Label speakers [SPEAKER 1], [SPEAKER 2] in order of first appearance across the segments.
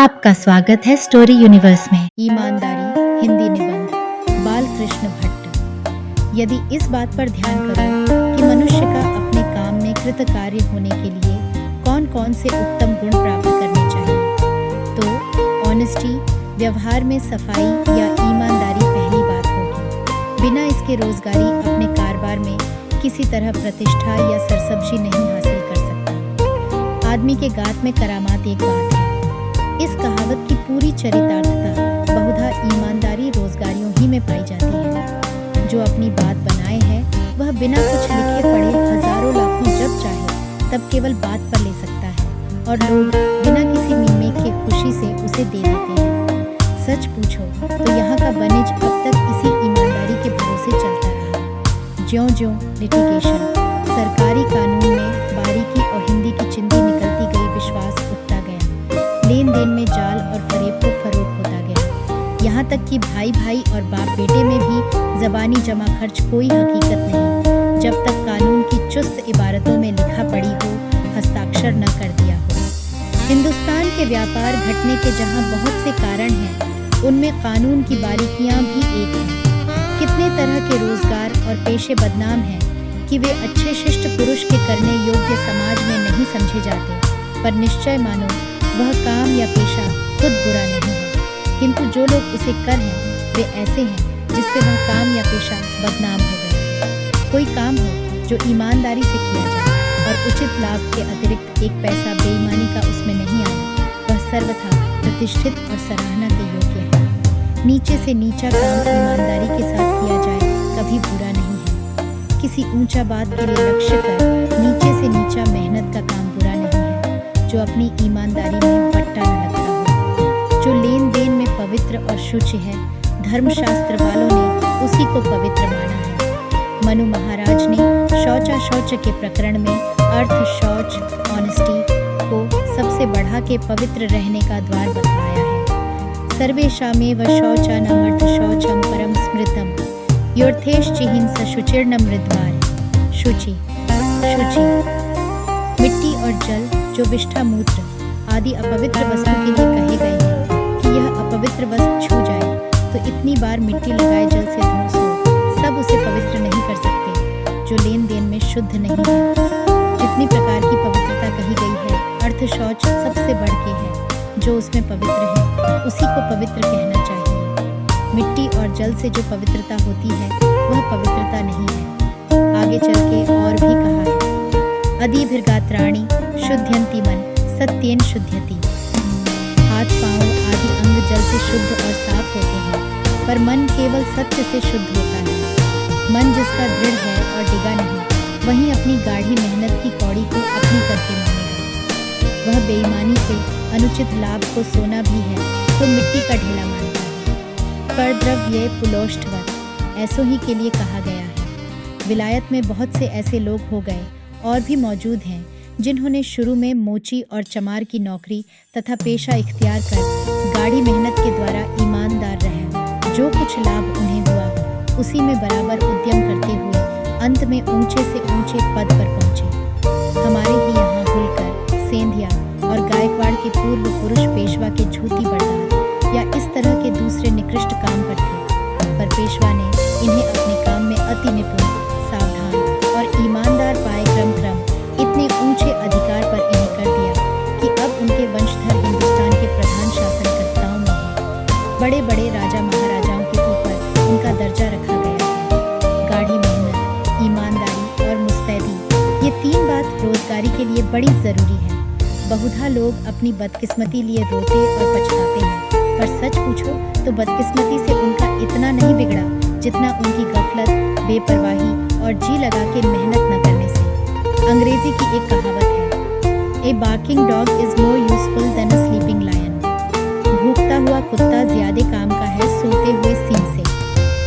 [SPEAKER 1] आपका स्वागत है स्टोरी यूनिवर्स में। ईमानदारी हिंदी निबंध बालकृष्ण भट्ट। यदि इस बात पर ध्यान करो कि मनुष्य का अपने काम में कृतकार्य होने के लिए कौन कौन से उत्तम गुण प्राप्त करने चाहिए, तो ऑनेस्टी, व्यवहार में सफाई या ईमानदारी पहली बात होगी। बिना इसके रोजगारी अपने कारोबार में किसी तरह प्रतिष्ठा या सरसब्जी नहीं हासिल कर सकता। आदमी के गात में करामात एक बात है। इस कहावत की पूरी चरितार्थता बहुधा ईमानदारी रोजगारियों ही में पाई जाती है। जो अपनी बात बनाए है वह बिना कुछ लिखे पढ़े हजारों लाखों जब चाहे तब केवल बात पर ले सकता है और लोग बिना किसी मीमे के खुशी से उसे दे देते हैं। सच पूछो तो यहाँ का बनिज अब तक इसी ईमानदारी के भरोसे चलता रहा। ज्यों-ज्यों लिटिगेशन, सरकारी कानून में बारीकी और हिंदी की चिंदी निकलती गई, विश्वास उठता गया। लेन देन में जाल और फरेब को फरोग होता गया। यहाँ तक कि भाई भाई और बाप बेटे में भी जबानी जमा खर्च कोई हकीकत नहीं, जब तक कानून की चुस्त इबारतों में लिखा पड़ी हो, हस्ताक्षर न कर दिया हो। हिंदुस्तान के व्यापार घटने के जहाँ बहुत से कारण हैं, उनमें कानून की बारीकियाँ भी एक हैं। कितने तरह के रोजगार और पेशे बदनाम हैं कि वे अच्छे शिष्ट पुरुष के करने योग्य समाज में नहीं समझे जाते, पर निश्चय मानो वह काम या पेशा खुद बुरा नहीं है, किंतु जो लोग उसे कर हैं वे ऐसे हैं जिससे वह काम या पेशा बदनाम हो गए। कोई काम हो जो ईमानदारी से किया जाए और उचित लाभ के अतिरिक्त एक पैसा बेईमानी का उसमें नहीं आए, वह सर्वथा प्रतिष्ठित और सराहना के योग्य है। नीचे से नीचा काम ईमानदारी के साथ किया जाए कभी बुरा नहीं है। किसी ऊंचा बात के लिए लक्ष्य कर नीचे से नीचा मेहनत का काम बुरा नहीं है, जो अपनी ईमानदारी में बट्टा न लगता हो। जो लेन देन में पवित्र और शुचि है, धर्मशास्त्र वालों ने उसी को पवित्र माना है। मनु महाराज ने शौचा शौच के प्रकरण में अर्थ शौच, ऑनेस्टी को सबसे बढ़ा के पवित्र रहने का द्वार बतलाया है। सर्वेषामेव शौचानामर्थ शौचम परम स्मृतम योर्थेश्चिहिंस शुचिर्न मृद्वार। शुचि मिट्टी और जल, जो विष्ठा मूत्र आदि अपवित्र वस्तु के लिए कहे गए हैं कि यह अपवित्र वस्तु छू जाए तो इतनी बार मिट्टी लगाए जल से धो सो, सब उसे पवित्र नहीं कर सकते जो लेन देन में शुद्ध नहीं है। जितनी प्रकार की पवित्रता कही गई है, अर्थ शौच सबसे बढ़ के है। जो उसमें पवित्र है उसी को पवित्र कहना चाहिए। मिट्टी और जल से जो पवित्रता होती है वह पवित्रता नहीं है। आगे चल के और भी कहा है, अधिभिर्गात्राणि शुद्ध्यन्ति मन सत्येन शुद्ध्यति। हाथ पांव आदि अंग जल से शुद्ध और साफ होते हैं, पर मन केवल सत्य से शुद्ध होता है। मन जिसका दृढ़ है और डिगा नहीं, वहीं अपनी गाढ़ी मेहनत की कौड़ी को अपनी करके मानेगा। वह बेईमानी से अनुचित लाभ को सोना भी है तो मिट्टी का ढेला मानता है। परद्रव्ये पुलोष्ठवत्, ऐसो ही के लिए कहा गया है। विलायत में बहुत से ऐसे लोग हो गए और भी मौजूद हैं जिन्होंने शुरू में मोची और चमार की नौकरी तथा पेशा इख्तियार कर गाढ़ी मेहनत के द्वारा ईमानदार रहे। जो कुछ लाभ उन्हें हुआ उसी में बराबर उद्यम करते हुए अंत में ऊंचे से ऊंचे पद पर पहुंचे। हमारे ही यहाँ होलकर, सेंधिया और गायकवाड़ के पूर्व पुरुष पेशवा के झूठी बरदार या इस तरह के दूसरे निकृष्ट काम पर थे, पर पेशवा ने इन्हें अपने काम में अति निपुण, सावधान और ईमानदार पाए। क्रम इतने ऊंचे अधिकार पर इन्हें कर दिया कि अब उनके वंशधर हिंदुस्तान के प्रधान शासनकर्ताओं में हैं। बड़े बड़े राजा महाराजाओं के ऊपर उनका दर्जा रखा गया है। गाढ़ी मेहनत, ईमानदारी और मुस्तैदी, ये तीन बात रोजगारी के लिए बड़ी जरूरी है। बहुधा लोग अपनी बदकिस्मती लिए रोते और पछताते हैं, पर सच पूछो तो बदकिस्मती से उनका इतना नहीं बिगड़ा जितना उनकी गफलत, बेपरवाही और जी लगा के मेहनत न करने से। अंग्रेजी की एक कहावत है, a barking dog is more useful than a sleeping lion. भूखता हुआ कुत्ता ज्यादा काम का है सोते हुए सिंह से।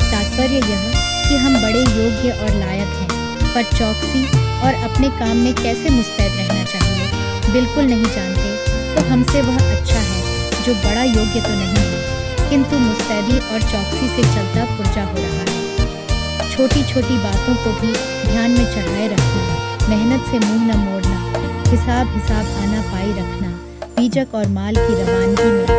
[SPEAKER 1] तात्पर्य यह कि हम बड़े योग्य और लायक हैं, पर चौकसी और अपने काम में कैसे मुस्तैद रहना चाहिए बिल्कुल नहीं जानते, तो हमसे वह अच्छा है जो बड़ा योग्य तो नहीं है किंतु मुस्तैदी और चौकसी से चलता पुर्जा हो रहा है। छोटी छोटी बातों को भी ध्यान में चढ़ाए रखना, मेहनत से मुंह न मोड़ना, हिसाब आना पाई रखना, बीजक और माल की रवानगी में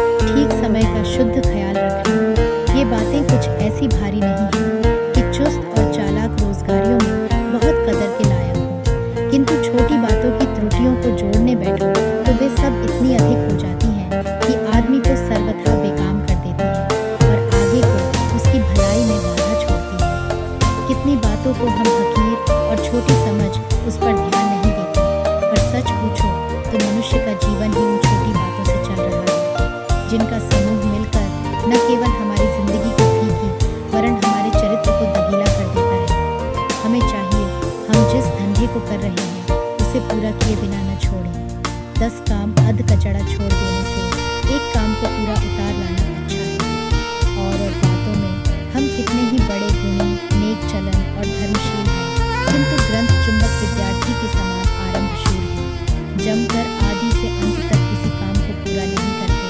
[SPEAKER 1] कुछ ऐसी भारी नहीं है कि चुस्त और चालाक रोजगारियों में बहुत कदर के लायक हो, किंतु छोटी बातों की त्रुटियों को जोड़ने बैठो तो वे सब इतनी अधिक हो जाती हैं कि आदमी को सर्वथा बेकाम कर देती है और आगे को उसकी भलाई में बाधा छोड़ती है। कितनी बातों को हम हकीर और छोटी समझ उस पर ध्यान नहीं देते, और सच पूछो तो मनुष्य का जीवन ही उन छोटी बातों से चल रहा है, जिनका समूह मिलकर न केवल हमारी जिंदगी को फीकी वरन हमारे चरित्र को दगीला कर देता है। हमें चाहिए हम जिस धंधे को कर रहे हैं उसे पूरा किए बिना न छोड़ें। 10 काम अध कचड़ा छोड़ देने से एक काम को पूरा उतार लाना अच्छा है। और बातों में हम कितने ही बड़े गुणी, नेक चलन और धर्मशील हैं, किंतु ग्रंथ चुंबक विद्यार्थी के समान आरंभशूर हैं। जमकर आदि से अंत तक किसी काम को पूरा नहीं करते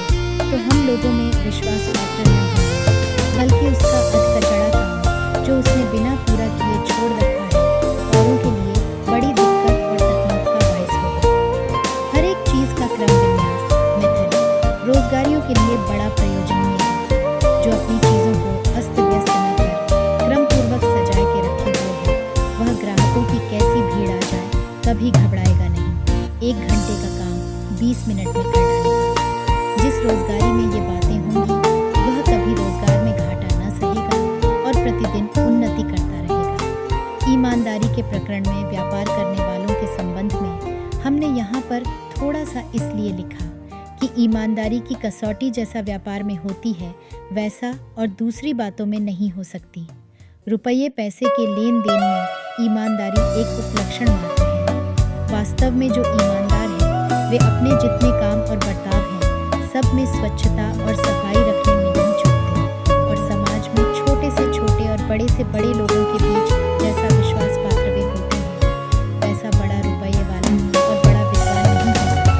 [SPEAKER 1] तो हम लोगों में विश्वास पात्र न होंगे, बल्कि उसका अधकचड़ा काम जो उसने बिना पूरा किए छोड़ रखा है औरों के लिए बड़ी दिक्कत और तकलीफ का बायस होगा। हर एक चीज का क्रम विन्यास मेथड रोजगारियों के लिए बड़ा प्रयोजनीय है। जो अपनी चीजों को अस्त व्यस्त न कर क्रम पूर्वक सजाए के रखे हुए है, वह ग्राहकों की कैसी भीड़ आ जाए कभी घबराएगा नहीं। 1 घंटे का काम 20 मिनट में कर डालेगा। जिस रोजगारी में ये बातें होंगी वह कभी रोजगार में घाटा न सहेगा और प्रतिदिन उन्नति करता रहेगा। ईमानदारी के प्रकरण में व्यापार करने वालों के संबंध में हमने यहाँ पर थोड़ा सा इसलिए लिखा कि ईमानदारी की कसौटी जैसा व्यापार में होती है वैसा और दूसरी बातों में नहीं हो सकती। रुपये पैसे के लेन देन में ईमानदारी एक उपलक्षण मात्र है। वास्तव में जो ईमानदार है वे अपने जितने काम और बर्ताव हैं सब में स्वच्छता और सफाई रखने में नहीं चूकते, और समाज में छोटे से छोटे और बड़े से बड़े लोगों के बीच जैसा विश्वास पात्र वे होते हैं वैसा बड़ा रुपये वाला और बड़ा विद्वान नहीं हो सकता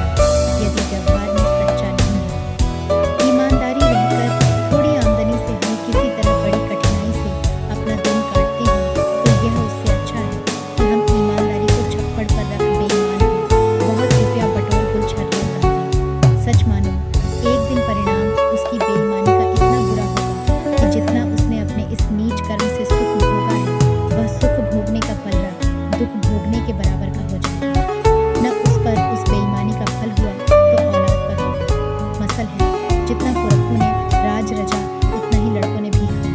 [SPEAKER 1] यदि व्यवहार में सच्चा नहीं है। ईमानदारी रहकर थोड़ी आमदनी से हम किसी तरह बड़ी कठिनाई से अपना दिन काटते हैं तो यह उससे अच्छा है कि हम ईमानदारी को छप्पड़ पर रख बेईमान हो, बहुत रुपया बटोर कुल छर्रे करते। सच मानो एक दिन परिणाम उसकी बेईमानी का इतना बुरा होगा कि जितना उसने अपने इस नीच कर्म से सुख भोगा है वह सुख भोगने का पलड़ा दुख भोगने के बराबर का हो जाएगा। न उस पर उस बेईमानी का फल हुआ तो औलाद पर होगा। मसल है जितना पुरखों ने राज रचा उतना ही लड़कों ने भी खाया।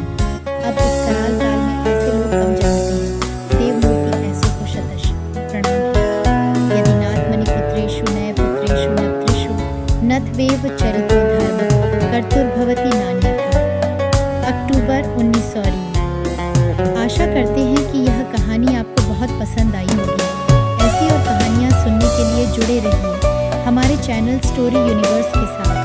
[SPEAKER 1] अब इस कराल काल में ऐसे लोग कम जानते हैं। देवमूर्ति ऐसों को शतश प्रणाम है। यदि नात्मनि पुत्रेषु नय पुत्रेषु नप्त्रेषु नत्वेव चरितो धर्म कर्तुर्भवति नान्यथा। अक्टूबर 1900। आशा करते हैं कि यह कहानी आपको बहुत पसंद आई होगी। ऐसी और कहानियाँ सुनने के लिए जुड़े रहिए हमारे चैनल स्टोरी यूनिवर्स के साथ।